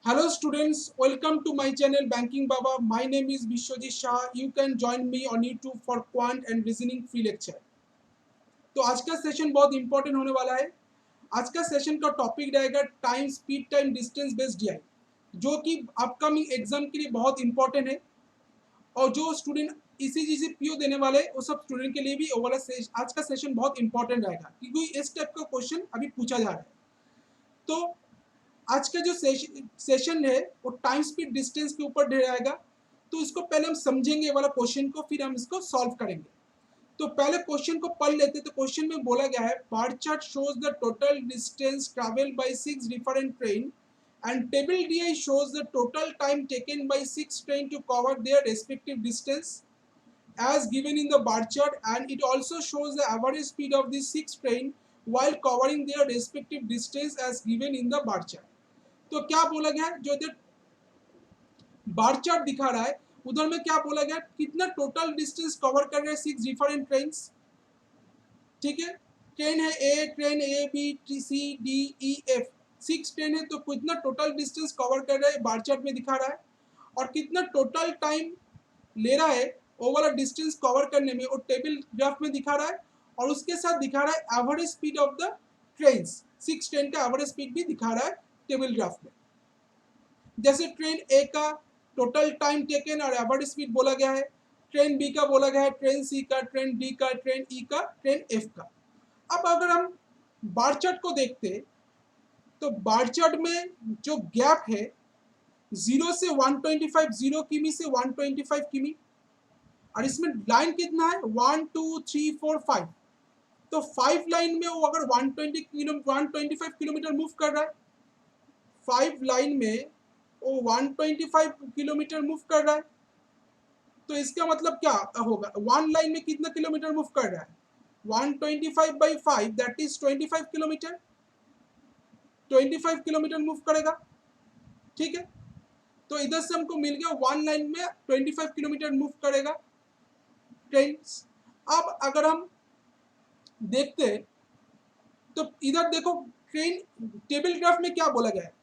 Hello students, welcome to my channel Banking Baba. My name is Vishwajit Shah. You can join me on YouTube for quant and reasoning free lecture. तो आज का session बहुत important होने वाला है। आज का सेशन का टॉपिक रहेगा time, speed, time, distance based DI, जो कि अपकमिंग एग्जाम के लिए बहुत इंपॉर्टेंट है। और जो स्टूडेंट ईसीजी से पीओ देने वाले वो सब स्टूडेंट के लिए भी वो वाला आज का सेशन बहुत इंपॉर्टेंट रहेगा, क्योंकि इस टाइप का क्वेश्चन अभी पूछा जा रहा है। तो आज का जो सेशन है वो टाइम स्पीड डिस्टेंस के ऊपर रहेगा। तो इसको पहले हम समझेंगे वाला क्वेश्चन को, फिर हम इसको सॉल्व करेंगे। तो पहले क्वेश्चन को पढ़ लेते। तो क्वेश्चन में बोला गया है, bar chart shows the total distance travel by 6 different train and table DI shows the total time taken by 6 train to cover their respective distance as given in the bar chart, and it also shows the average speed of the 6 train while covering their respective distance as given in the bar chart. तो क्या बोला गया है, जो इधर bar chart दिखा रहा है उधर में क्या बोला गया, कितना टोटल डिस्टेंस कवर कर रहे हैं 6 डिफरेंट ट्रेन। ठीक है, ट्रेन है A, train A B T C D E F, 6 train है। तो कितना टोटल डिस्टेंस कवर कर रहे हैं बार चार्ट में दिखा रहा है, और कितना टोटल टाइम ले रहा है वो वाला डिस्टेंस कवर करने में वो टेबल ग्राफ में दिखा रहा है। और उसके साथ दिखा रहा है average speed of the train, 6 train का एवरेज स्पीड भी दिखा रहा है टेबल ग्राफ में। जैसे ट्रेन ए का टोटल टाइम टेकन और एवरेज स्पीड बोला गया है, ट्रेन बी का बोला गया है, ट्रेन सी का, ट्रेन डी का, ट्रेन ई का, ट्रेन एफ का। अब अगर हम बार चार्ट को देखते तो बार चार्ट में जो गैप है 0 से 125, 0 किमी से 125 किमी, और इसमें लाइन कितना है 1 2 3 4 5। तो 5 लाइन में वो अगर 125 किलोमीटर मूव कर रहा है, 5 लाइन में वो 125 किलोमीटर मूव कर रहा है। तो इसका मतलब क्या होगा, 1 लाइन में कितना किलोमीटर मूव कर रहा है, 125 by 5 that is 25 kilometre, 25 kilometre move करेगा। ठीक है, तो इधर से हमको मिल गया 1 लाइन में 25 किलोमीटर मूव करेगा ट्रेन। अब अगर हम देखते तो इधर देखो, ट्रेन टेबल ग्राफ में क्या बोला गया है,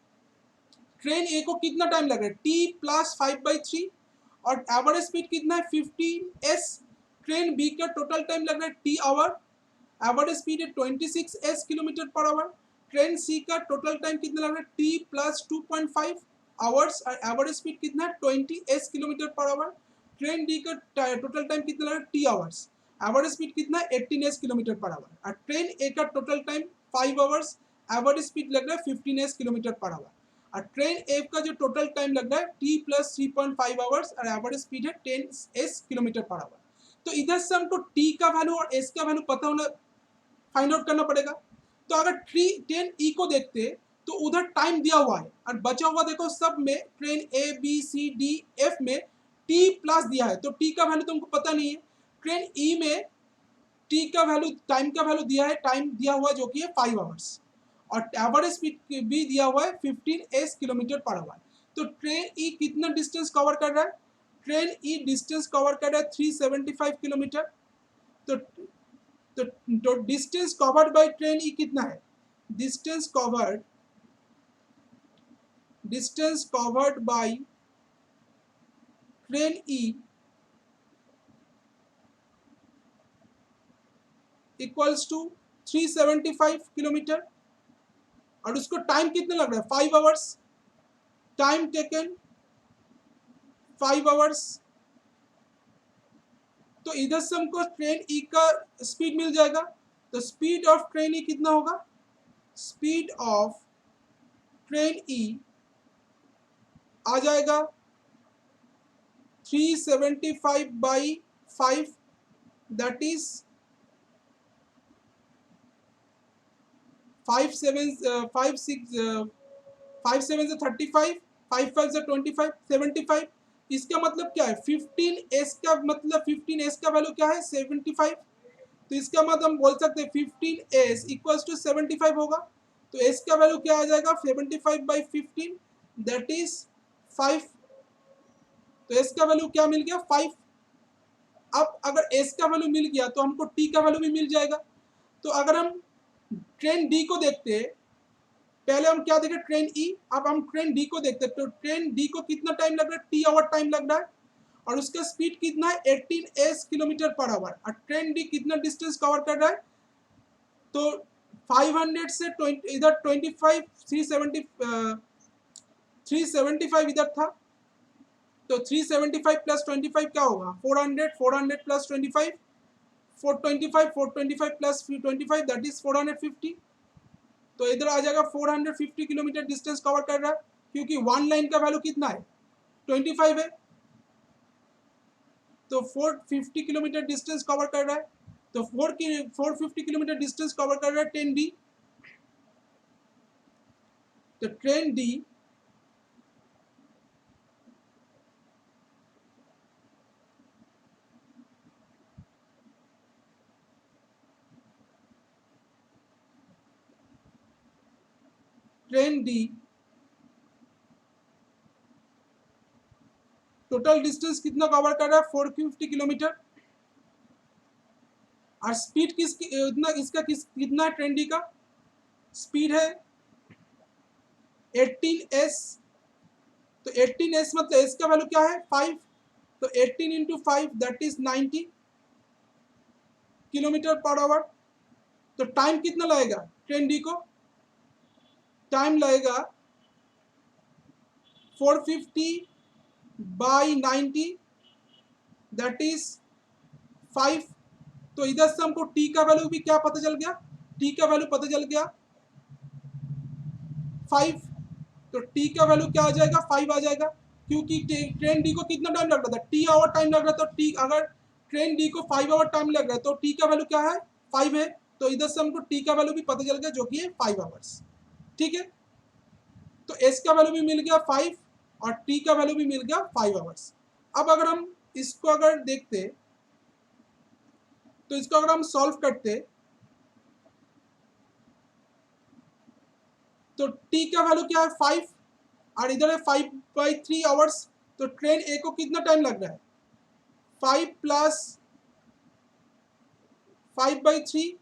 ट्रेन ए को कितना टाइम लग रहा है टी प्लस 5/3, और एवरेज स्पीड कितना है 15s। ट्रेन बी का टोटल टाइम लग रहा है टी आवर, एवरेज स्पीड है 26s kilometre per our. Train सी का टोटल टाइम कितना लग रहा है टी प्लस 2.5 आवर्स, और एवरेज स्पीड कितना है 20s kilometre per our. Tren de का टोटल टाइम कितना लग रहा है टी आवर्स, एवरेज स्पीड कितना है 18s किलोमीटर पर आवर। और ट्रेन ए का total time 5 hours, average speed लग रहा है 15s किलोमीटर पर आवर। और ट्रेन एफ का जो टोटल टाइम लग रहा है टी प्लस 3.5 आवर्स, और एवरेज स्पीड है 10s किलोमीटर पर आवर। तो इधर से हमको टी का वैल्यू और एस का वैल्यू पता होना, फाइंड आउट करना पड़ेगा। तो अगर ट्रेन ई को देखते तो उधर टाइम दिया हुआ है, और बचा हुआ देखो सब में train A B C D F में टी प्लस दिया है, तो टी का वैल्यू तुमको पता नहीं है। ट्रेन ई में टी का वैल्यू, टाइम का वैल्यू दिया है, टाइम दिया हुआ जो कि है 5 आवर्स, और एवरेज स्पीड भी दिया हुआ है 15s किलोमीटर पर आवर। तो ट्रेन ई कितना डिस्टेंस कवर कर रहा है, ट्रेन ई डिस्टेंस कवर कर रहा है 375 किलोमीटर। तो तो distance covered by train E कितना है, distance covered by train E equals to 375 kilometre, और उसको टाइम कितना लग रहा है 5 आवर्स, टाइम टेकन 5 आवर्स। तो इधर से हमको ट्रेन ई का स्पीड मिल जाएगा। तो स्पीड ऑफ ट्रेन ई कितना होगा, स्पीड ऑफ ट्रेन ई आ जाएगा 375 बाई 5, दैट इज 5 7 5 6 5 7 से 35, 5 5 से 25, 75। इसका मतलब क्या है 15s का मतलब 15s का वैल्यू क्या है 75। तो इसका मतलब हम बोल सकते हैं 15s इक्वल्स टू 75 होगा। तो s का वैल्यू क्या आ जाएगा 75 बाई 15, दैट इज 5। तो s का वैल्यू क्या मिल गया 5। अब अगर s का वैल्यू मिल गया तो हमको t का वैल्यू भी मिल जाएगा। तो अगर हम ट्रेन डी को देखते हैं पहले हम क्या देखे, ट्रेन ई, अब हम ट्रेन डी को देखते हैं। तो ट्रेन डी को कितना टाइम लग रहा है, टी आवर टाइम लग रहा है, और उसका स्पीड कितना है 18 किलोमीटर पर आवर। और ट्रेन डी कितना डिस्टेंस कवर कर रहा है, तो 500 से 20 इधर 25 375 इधर था, तो 375 प्लस 25 क्या होगा, 400, 400 प्लस 25 425, 425 प्लस 25 दैट इज 450। तो इधर आ जाएगा 450 किलोमीटर डिस्टेंस कवर कर रहा है, क्योंकि वन लाइन का वैल्यू कितना है 25 है, तो 450 किलोमीटर डिस्टेंस कवर कर रहा है। तो 450 किलोमीटर डिस्टेंस कवर कर रहा है ट्रेन डी। तो ट्रेन डी टोटल डिस्टेंस कितना कवर कर रहा है 450 किलोमीटर। और स्पीड कितना है ट्रेन डी का, स्पीड है 18s। तो 18s मतलब s का वैल्यू क्या है 5, तो 18 into 5 that is 90 kilometre per our. तो टाइम कितना लगेगा ट्रेन डी को, टाइम लगेगा 450 बाई 90 दैट इज 5। तो इधर से हमको टी का वैल्यू भी क्या पता चल गया, टी का वैल्यू पता चल गया 5। तो टी का वैल्यू क्या आ जाएगा 5 आ जाएगा, क्योंकि ट्रेन डी को कितना टाइम लग रहा था, टी आवर टाइम लग रहा था। तो टी अगर ट्रेन डी को 5 आवर टाइम लग रहा है, तो टी का वैल्यू क्या है 5 है। तो इधर से हमको टी का वैल्यू भी पता चल गया, जो कि है 5 आवर्स। ठीक है, तो एस का वैल्यू भी मिल गया 5 और टी का वैल्यू भी मिल गया 5 आवर्स। अब अगर हम इसको अगर देखते, तो इसको अगर हम सॉल्व करते, तो टी का वैल्यू क्या है 5 और इधर है 5/3 आवर्स। तो ट्रेन ए को कितना टाइम लग रहा है 5 प्लस 5/3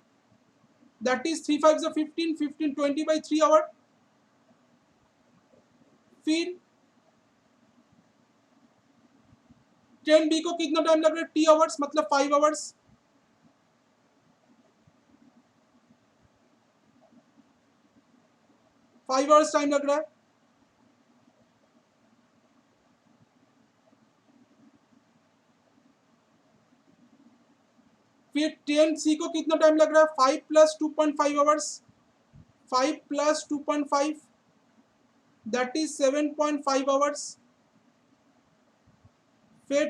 दैट इज 3 5 15 15 20/3 आवर। फिर ट्रेन बी को कितना टाइम लग रहा है टी आवर्स, मतलब 5 आवर्स। फाइव आवर्स टाइम लग रहा है। फिर ट्रेन सी को कितना टाइम लग रहा है 5 plus 2.5 hours, 5 plus 2.5 that is 7.5 hours. फिर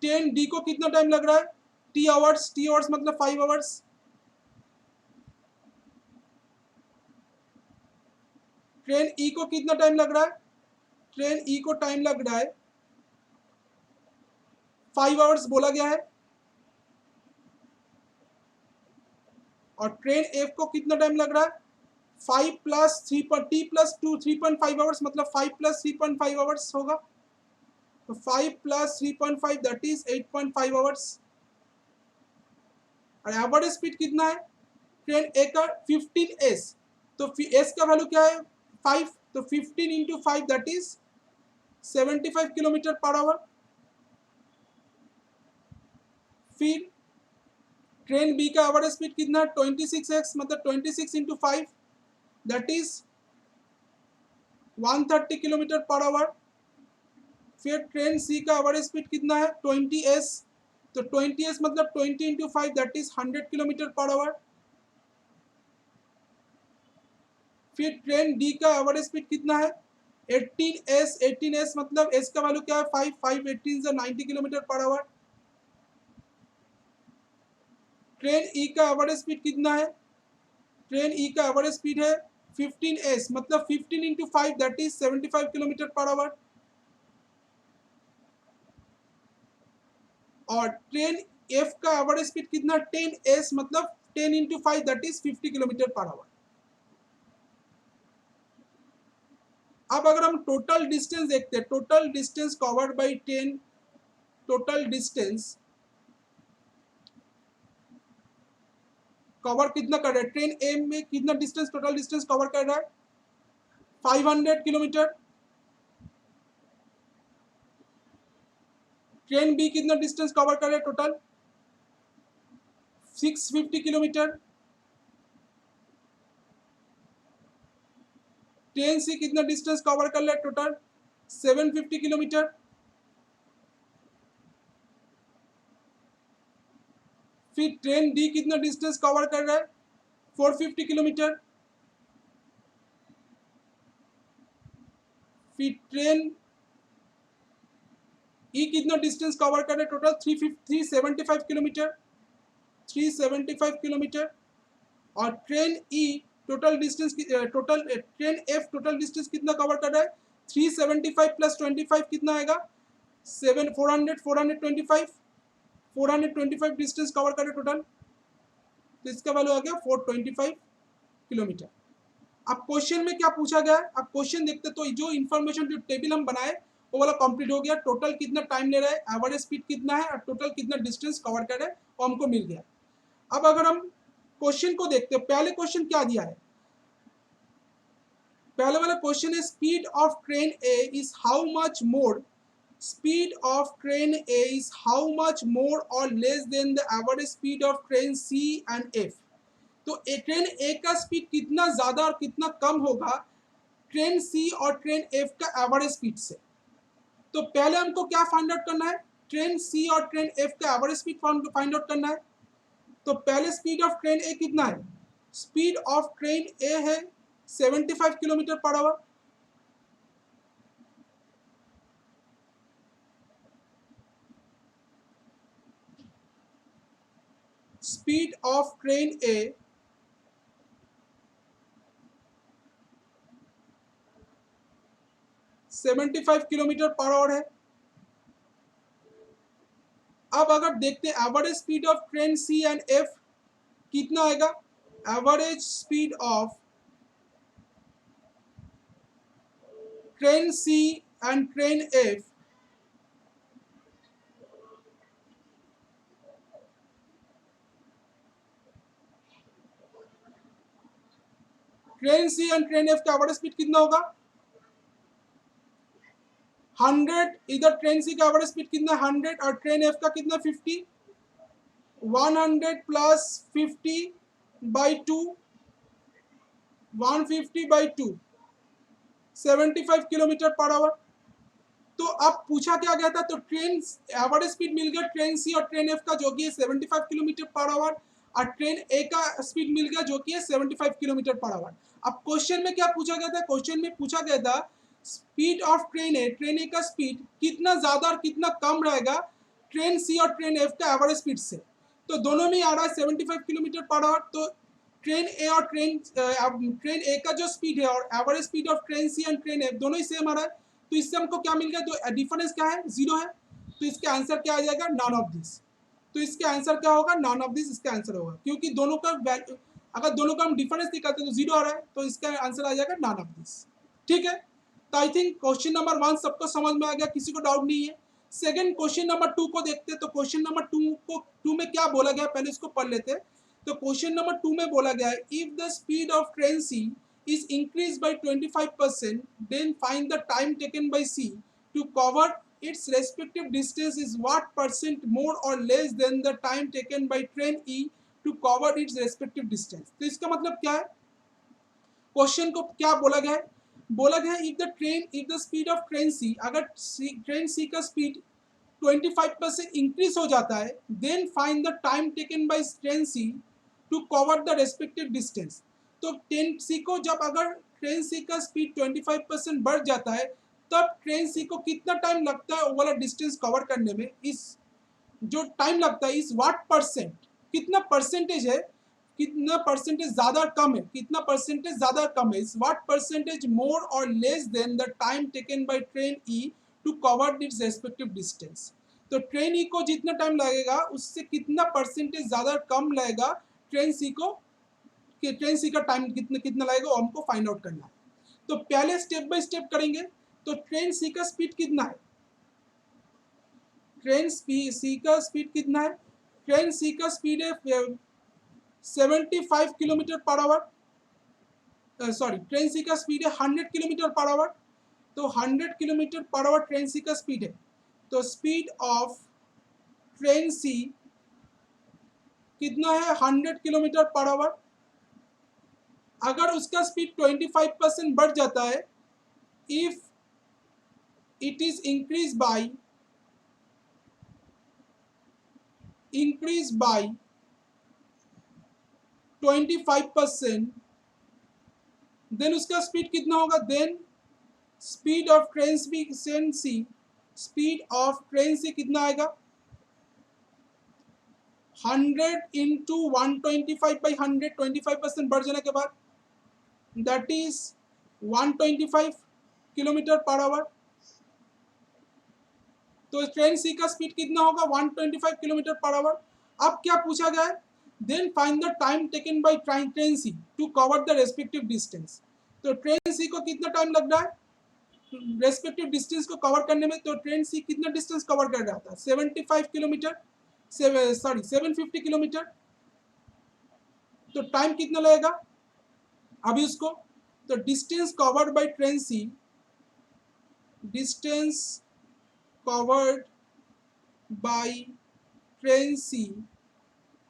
ट्रेन डी को कितना टाइम लग रहा है टी आवर्स, टी आवर्स मतलब 5 आवर्स। ट्रेन ई को कितना टाइम लग रहा है, ट्रेन ई को टाइम लग रहा है 5 आवर्स बोला गया है। और ट्रेन एफ को कितना टाइम लग रहा है 5 प्लस 3 टी प्लस 2 3.5 आवर्स, मतलब 5 प्लस 3.5 आवर्स होगा। तो 5 प्लस 3.5 दैट इज 8.5 आवर्स। और एवरेज स्पीड कितना है ट्रेन ए का 15s। तो एस का वैल्यू क्या है 5, तो 15 into 5 that is 75 kilometre per our. फिर ट्रेन बी का एवरेज स्पीड कितना है 26x, मतलब 26 into 5 that is 130 kilometre per our. फिर ट्रेन सी का एवरेज स्पीड कितना है 20s, तो 20s मतलब 20 into 5 that is 100 kilometre per our. फिर ट्रेन डी का एवरेज स्पीड कितना है 18s, 18s मतलब s का वैल्यू क्या है 5, 5 18 से 90 kilometre per our. Train E का एवरेज स्पीड कितना है, ट्रेन ई का एवरेज स्पीड है 15s, मतलब 15 into 5 that is 75 kilometre per our. और ट्रेन एफ का एवरेज स्पीड कितना 10s, मतलब 10 into 5 that is 50 kilometre per our. अब अगर हम टोटल डिस्टेंस देखते हैं, total distance covered by train, total distance cover कितना कर रहा है ट्रेन ए में, कितना डिस्टेंस टोटल डिस्टेंस कवर कर रहा है 500 किलोमीटर। ट्रेन बी कितना डिस्टेंस कवर कर रहा है टोटल? 650 किलोमीटर। ट्रेन सी कितना डिस्टेंस कवर कर रहा है टोटल? 750 किलोमीटर। फिर ट्रेन डी कितना डिस्टेंस कवर कर रहा है? 450 किलोमीटर। फिर ट्रेन ई कितना डिस्टेंस कवर कर रहा है टोटल? 375 किलोमीटर। 375 किलोमीटर। और train E total distance total train F total distance कितना कवर कर रहा है? 375 प्लस 25 कितना आएगा? 425 डिस्टेंस कवर कर रहा है टोटल। तो इसका वैल्यू आ गया 425 किलोमीटर। अब क्वेश्चन में क्या पूछा गया है? अब क्वेश्चन देखते तो जो इन्फॉर्मेशन जो टेबल हम बनाए वो वाला कंप्लीट हो गया। टोटल कितना टाइम ले रहा है, एवरेज स्पीड कितना है और टोटल कितना डिस्टेंस कवर कर रहा है वो हमको मिल गया। अब अगर हम क्वेश्चन को देखते हैं, पहले क्वेश्चन क्या दिया है? पहले वाला क्वेश्चन है speed of train A is how much more, speed of train A is how much more और less than the average speed of train C and F. तो ट्रेन ए का स्पीड कितना ज्यादा और कितना कम होगा ट्रेन सी और ट्रेन एफ का एवरेज स्पीड से। तो पहले हमको क्या फाइंड आउट करना है? ट्रेन सी और ट्रेन एफ का एवरेज स्पीड फाइंड आउट करना है। तो पहले स्पीड ऑफ ट्रेन ए कितना है? स्पीड ऑफ ट्रेन ए है 75 kilometre per hour. Speed of train A 75 kilometre per hour है। अब अगर देखते हैं average speed of train C and F कितना आएगा? Average speed of train C and train F train C and train F का average speed कितना होगा? 100। इधर ट्रेन सी का एवरेज स्पीड कितना? 100 और ट्रेन एफ का कितना? 50। 100 plus 50 by 2, 150 by 2, 75 kilometre per our. तो अब पूछा क्या गया था? तो ट्रेन एवरेज स्पीड मिल गया ट्रेन सी और ट्रेन एफ का जो कि है 75 किलोमीटर पर आवर और ट्रेन ए का स्पीड मिल गया जो कि है 75 किलोमीटर पर आवर। अब क्वेश्चन में क्या पूछा गया था? क्वेश्चन में पूछा गया था स्पीड ऑफ ट्रेन ए का स्पीड कितना ज्यादा और कितना कम रहेगा ट्रेन सी और ट्रेन एफ का एवरेज स्पीड से। तो दोनों में आ रहा है 75 किलोमीटर पर आवर। तो ट्रेन ए और ट्रेन ए का जो स्पीड है और average speed of train C and train F दोनों ही सेम आ रहा है। तो इससे हमको क्या मिल गया? तो डिफरेंस क्या है? जीरो है। तो इसका आंसर क्या आ जाएगा? None of this. तो इसका आंसर क्या होगा? नॉन ऑफ दिस इसका आंसर होगा, क्योंकि दोनों का अगर दोनों का हम डिफरेंस निकालते तो जीरो आ रहा है, तो इसका आंसर आ जाएगा नॉन ऑफ दिस। ठीक है, तो आई थिंक क्वेश्चन नंबर 1 सबको समझ में आ गया, किसी को डाउट नहीं है। सेकंड क्वेश्चन नंबर 2 को देखते हैं। तो क्वेश्चन नंबर 2 में क्या बोला गया पहले इसको पढ़ लेते हैं। तो क्वेश्चन नंबर 2 में बोला गया है if the speed of train C is increased by 25%, then find the time taken by C to cover its respective distance is what percent more or less than the time taken by train E to cover its respective distance। तो इसका मतलब क्या है? Question को क्या बोला गया है? बोला गया है if the speed of train C, अगर ट्रेन सी का स्पीड 25% इंक्रीज हो जाता है, then find the time taken by train C to cover the respective distance. तो ट्रेन सी को जब अगर ट्रेन सी का स्पीड 25% बढ़ जाता है तब ट्रेन सी को कितना टाइम लगता है वो वाला डिस्टेंस कवर करने में। इस जो टाइम लगता है इस व्हाट परसेंट, कितना परसेंटेज है, कितना परसेंटेज ज्यादा कम है, कितना परसेंटेज ज्यादा कम है, इस व्हाट परसेंटेज मोर और less than the time taken by train E to cover its respective distance. तो ट्रेन ई को जितना टाइम लगेगा उससे कितना परसेंटेज ज्यादा कम लगेगा ट्रेन सी को, कि ट्रेन सी का टाइम कितना कितना लगेगा वो हमको फाइंड आउट करना है। तो पहले स्टेप बाय स्टेप करेंगे। तो ट्रेन सी का स्पीड कितना है? ट्रेन सी का स्पीड कितना है? ट्रेन सी का स्पीड है 75 kilometre per our. Sorry train सी का स्पीड है 100 किलोमीटर पर आवर, तो 100 किलोमीटर पर आवर ट्रेन सी का स्पीड है, तो स्पीड ऑफ ट्रेन सी कितना है 100 किलोमीटर पर आवर। अगर उसका स्पीड 25% बढ़ जाता है, if it is increase by 25%, then उसका स्पीड कितना होगा, then speed of train C, speed of train C कितना आएगा 100 इंटू 125 बाई 100, 25% बढ़ जाने के बाद that is 125 kilometre per our. तो ट्रेन सी का स्पीड कितना होगा 125 किलोमीटर पर आवर। अब क्या पूछा गया है, then find the time taken by train C to cover the respective distance. तो ट्रेन सी को कितना टाइम लग रहा है रेस्पेक्टिव डिस्टेंस को कवर करने में, तो ट्रेन सी कितना डिस्टेंस कवर कर रहा था 75 किलोमीटर, 750 किलोमीटर, तो टाइम कितना लगेगा अभी उसको, तो distance covered by train C, distance covered by train C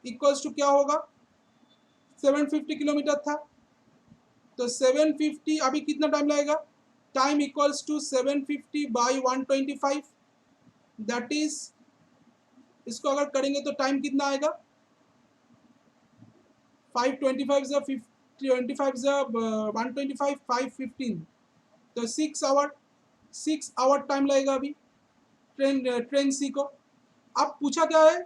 equals to क्या होगा 750 किलोमीटर था, तो 750 अभी कितना टाइम लगेगा, time equals to 750 by 125, that is, इसको अगर करेंगे तो टाइम कितना आएगा 525 जा 25 जा 125 515, तो 6 आवर टाइम लगेगा अभी ट्रेन सी को। अब पूछा क्या है,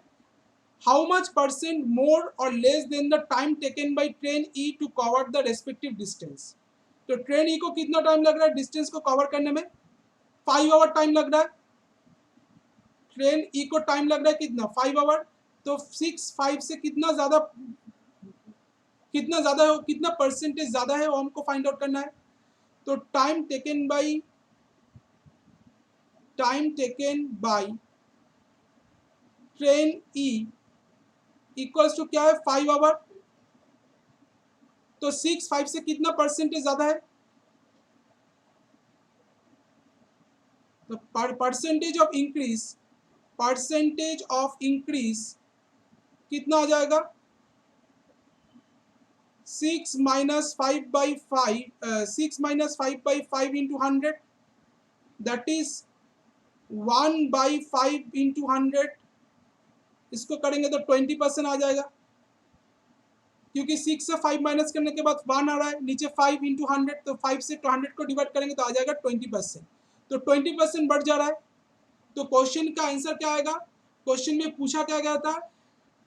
हाउ मच परसेंट मोर और less than the time taken by train E to cover the respective distance. तो ट्रेन ई को कितना टाइम लग रहा है डिस्टेंस को कवर करने में, 5 आवर टाइम लग रहा है, ट्रेन ई को टाइम लग रहा है कितना 5 आवर, तो 5 से कितना ज्यादा है, कितना परसेंटेज ज्यादा है वो हमको फाइंड आउट करना है। तो time taken by train E equals to क्या है 5 आवर, तो 5 से कितना परसेंटेज ज्यादा है, तो परसेंटेज ऑफ इंक्रीज कितना आ जाएगा 6 minus 5 by 5 into 100, that is 1 by 5 into 100, इसको करेंगे तो 20% आ जाएगा, क्योंकि 6 से 5 माइनस करने के बाद 1 आ रहा है, नीचे 5 इंटू 100, तो 5 से 100 को डिवाइड करेंगे तो आ जाएगा 20%, तो 20% बढ़ जा रहा है। तो क्वेश्चन का आंसर क्या आएगा, क्वेश्चन में पूछा क्या गया था,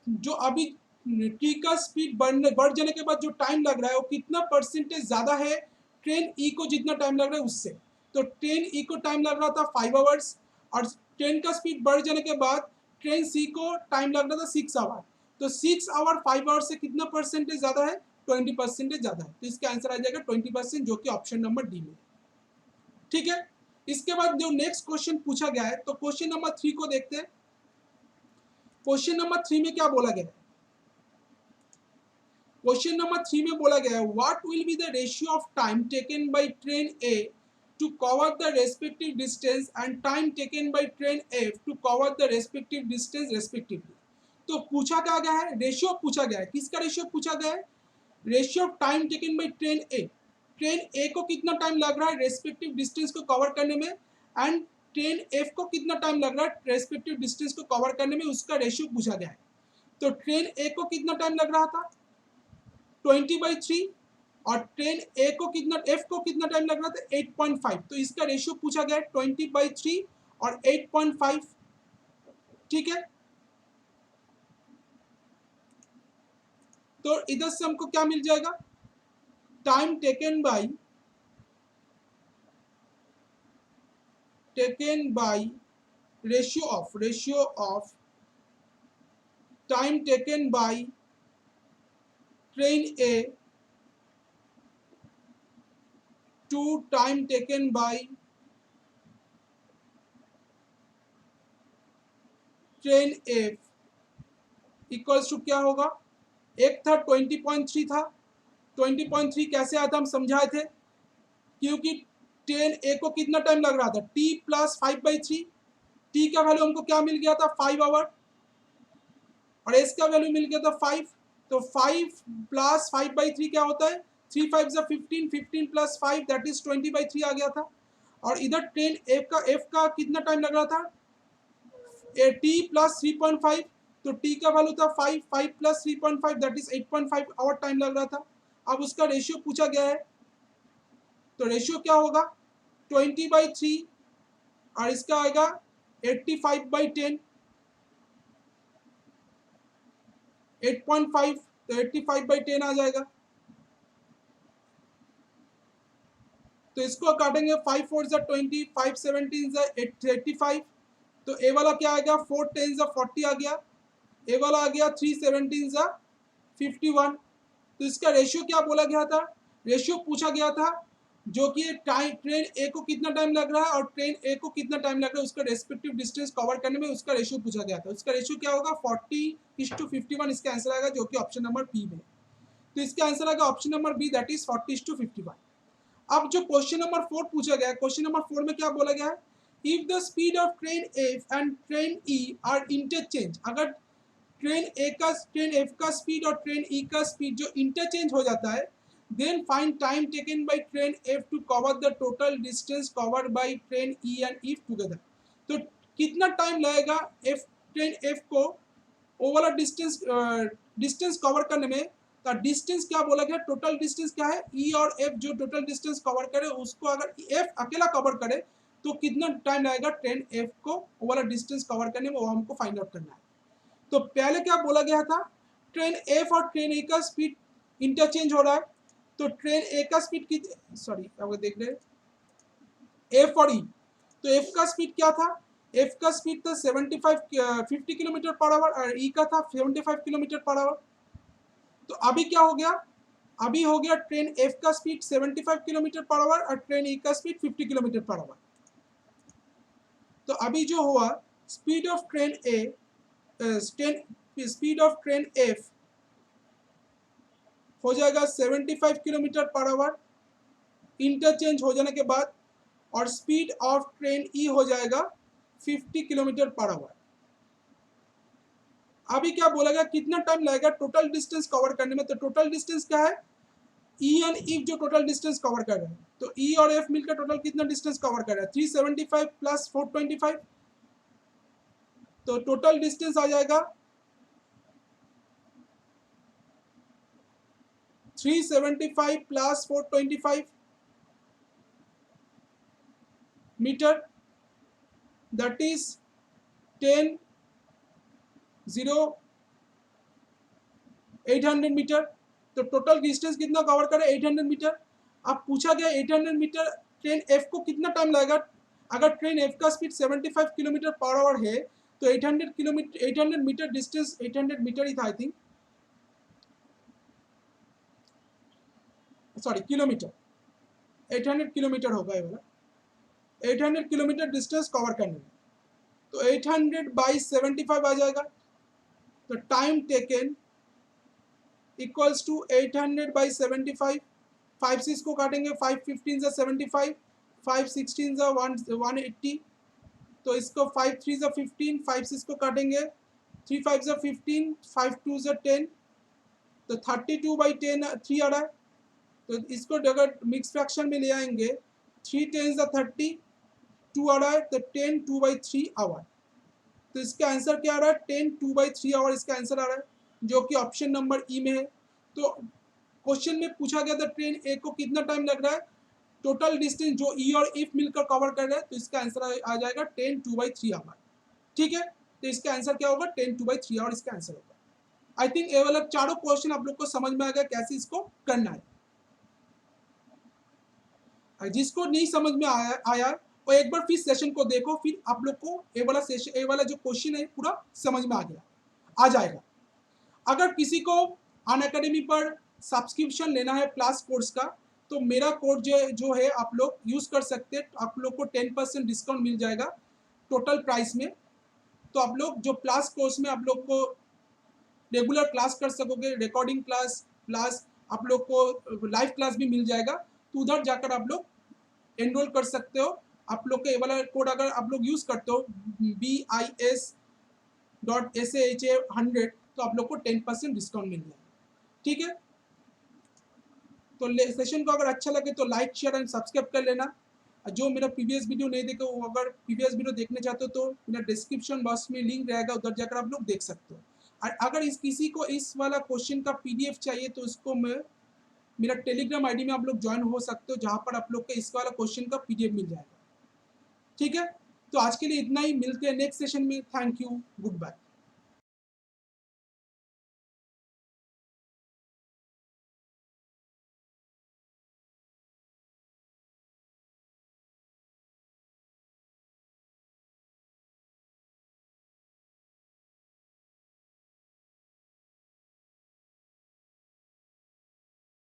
जो अभी टी का स्पीड बढ़ जाने के बाद जो टाइम लग रहा है वो कितना परसेंटेज ज्यादा है ट्रेन ई को जितना टाइम लग रहा है उससे। तो ट्रेन ई को टाइम लग रहा था 5 आवर्स, और ट्रेन का स्पीड बढ़ जाने के बाद ट्रेन सी को टाइम लग रहा था 6 आवर, तो 6 आवर 5 आवर से कितना परसेंटेज ज्यादा है 20% ज्यादा है, तो इसका आंसर आ जाएगा 20%, जो कि ऑप्शन नंबर डी में। ठीक है, इसके बाद जो नेक्स्ट क्वेश्चन पूछा गया है, तो क्वेश्चन नंबर 3 को देखते हैं। क्वेश्चन नंबर 3 में क्या बोला गया है, क्वेश्चन नंबर 3 में बोला गया है what will be the ratio of time taken by train A to cover the respective distance and time taken by train F to cover the respective distance respectively. तो पूछा क्या गया है, रेशियो पूछा गया है, किसका रेशियो पूछा गया है, ratio of time taken by train A, train A को कितना टाइम लग रहा है रेस्पेक्टिव डिस्टेंस को कवर करने में, एंड ट्रेन एफ को कितना टाइम लग रहा है रेस्पेक्टिव डिस्टेंस को कवर करने में, उसका रेशियो पूछा गया है। तो ट्रेन ए को कितना टाइम लग रहा था 20/3, और ट्रेन ए को कितना एफ को कितना टाइम लग रहा था 8.5, तो इसका रेशियो पूछा गया है 20/3 और 8.5। ठीक है, तो इधर से हमको क्या मिल जाएगा, time taken by ratio of time taken by train A to time taken by train F equals to क्या होगा, एक था 20.3 था, 20.3 कैसे आया था, हम समझाए थे, क्योंकि टेन ए को कितना टाइम लग रहा था, टी प्लस 5/3, टी का वैल्यू हमको क्या मिल गया था 5 आवर, और एस का वैल्यू मिल गया था 5, तो 5 प्लस 5/3 क्या होता है, 3 5 15, 15 प्लस 5 दैट इज 20/3 आ गया था। और इधर ट्रेन एफ का कितना टाइम लग रहा था, टी प्लस 3.5, तो टी का वैल्यू था 5, 5 plus 3.5 that is 8.5 hour time लग रहा था। अब उसका रेशियो पूछा गया है, तो रेशियो क्या होगा 20/3, और इसका आएगा 85/10, 8.5, तो 85/10 आ जाएगा। तो इसको काटेंगे 5 4 20, 5 17 85, तो ए वाला क्या आएगा 4 10 40 आ गया, ए वाला आ गया 3 17 51। तो इसका रेशियो क्या बोला गया था, रेशियो पूछा गया था जो कि ट्रेन ए को कितना टाइम लग रहा है और ट्रेन ए को कितना टाइम लग रहा है उसका रेस्पेक्टिव डिस्टेंस कवर करने में, उसका रेशियो पूछा गया था। उसका रेशियो क्या होगा 40:51, इसका आंसर आएगा जो कि ऑप्शन नंबर बी में। तो इसका आंसर आएगा option number B that is 40:51। अब जो क्वेश्चन नंबर 4 पूछा गया है, क्वेश्चन नंबर 4 में क्या बोला गया है, if the speed of train F and train E are interchange, अगर ट्रेन एफ का स्पीड और ट्रेन ई का स्पीड जो इंटरचेंज हो जाता है, then find time taken by train F to cover the total distance covered by train E and E together. तो कितना टाइम लगेगा ट्रेन एफ को वो वाला डिस्टेंस कवर करने में। तो डिस्टेंस क्या बोला गया, टोटल डिस्टेंस क्या है, ई और एफ जो टोटल डिस्टेंस कवर करे उसको अगर एफ अकेला कवर करे तो कितना टाइम लगेगा ट्रेन एफ को वो वाला डिस्टेंस कवर करने में, वो हमको फाइंड आउट करना है। तो पहले क्या बोला गया था, ट्रेन एफ और ट्रेन ए का स्पीड इंटरचेंज हो रहा है, तो ट्रेन ए का स्पीड की सॉरी अब देख रहे एफ और ई, तो एफ का स्पीड क्या था, एफ का स्पीड था 50 किलोमीटर पर आवर और ई का था 75 किलोमीटर पर आवर। तो अभी क्या हो गया, अभी हो गया ट्रेन एफ का स्पीड 75 किलोमीटर पर आवर और ट्रेन ई का स्पीड 50 किलोमीटर पर आवर। तो अभी जो हुआ speed of train A speed of train F हो जाएगा 75 किलोमीटर पर आवर इंटरचेंज हो जाने के बाद, और स्पीड ऑफ ट्रेन ई हो जाएगा 50 किलोमीटर पर आवर। अभी क्या बोला गया, कितना टाइम लगेगा टोटल डिस्टेंस कवर करने में, तो टोटल डिस्टेंस क्या है, ई एंड एफ जो टोटल डिस्टेंस कवर कर रहे हैं, तो ई और एफ मिलकर टोटल कितना डिस्टेंस कवर कर रहा है 375 प्लस 425, तो टोटल डिस्टेंस आ जाएगा 375 plus 425 meter, that is 800 meter. तो टोटल डिस्टेंस कितना कवर करे 800 मीटर। अब पूछा गया 800 मीटर ट्रेन एफ को कितना टाइम लगेगा, अगर ट्रेन एफ का स्पीड 75 किलोमीटर पर आवर है तो 800 मीटर डिस्टेंस 800 मीटर ही था I think, sorry kilometre, 800 kilometre होगा ये वाला, 800 किलोमीटर डिस्टेंस कवर करने में, तो 800 बाई 75 आ जाएगा, तो time taken equals to 800 by 75, 5 6 को काटेंगे 5 15 जा 75, 5 16 जा 180, तो इसको 5 3 जा 15, 5 6 को काटेंगे 3 5 जा 15, 5 2 जा 10, तो 32/10 3 आ रहा है। तो इसको अगर मिक्स फ्रैक्शन में ले आएंगे 3 10 जा 30, 2 आ रहा है, तो 10 2/3 आवर। तो इसका आंसर क्या आ रहा है 10 2/3 आवर इसका आंसर आ रहा है, जो कि ऑप्शन नंबर ई में है। तो क्वेश्चन में पूछा गया था ट्रेन ए को कितना टाइम लग रहा है, टोटल डिस्टेंस जो ई और एफ मिलकर कवर कर रहे हैं, तो इसका आंसर आ जाएगा 10 2/3 आवर। ठीक है, तो इसका आंसर क्या होगा 10 2/3 आवर इसका आंसर होगा। आई थिंक ये वाला चारों क्वेश्चन आप लोग को समझ में आ गया कैसे इसको करना है। जिसको नहीं समझ में आया वो एक बार फिर सेशन को देखो, फिर आप लोग को ये वाला सेशन, ये वाला जो क्वेश्चन है पूरा समझ में आ जाएगा। अगर किसी को अनअकैडमी पर सब्सक्रिप्शन लेना है प्लस कोर्स का, तो मेरा कोड जो है आप लोग यूज़ कर सकते हैं, आप लोग को 10% डिस्काउंट मिल जाएगा टोटल प्राइस में। तो आप लोग जो प्लस कोर्स में आप लोग को रेगुलर क्लास कर सकोगे, रिकॉर्डिंग क्लास प्लस आप लोग को लाइव क्लास भी मिल जाएगा, तो उधर जाकर आप लोग एनरोल कर सकते हो। आप लोग का ये वाला कोड अगर आप लोग यूज़ करते हो BIS.SAHA100, तो आप लोग को 10% डिस्काउंट मिल जाएगा। ठीक है, तो सेशन को अगर अच्छा लगे तो लाइक शेयर एंड सब्सक्राइब कर लेना। जो मेरा प्रीवियस वीडियो नहीं देखा, वो अगर प्रीवियस वीडियो देखना चाहते हो तो मेरा डिस्क्रिप्शन बॉक्स में लिंक रहेगा, उधर जाकर आप लोग देख सकते हो। और अगर किसी को इस वाला क्वेश्चन का PDF चाहिए तो इसको मैं मेरा टेलीग्राम आईडी में आप लोग ज्वाइन हो सकते हो, जहाँ पर आप लोग को इस वाला क्वेश्चन का PDF मिल जाएगा। ठीक है, तो आज के लिए इतना ही, मिलते हैं नेक्स्ट सेशन में। Thank you, good bye.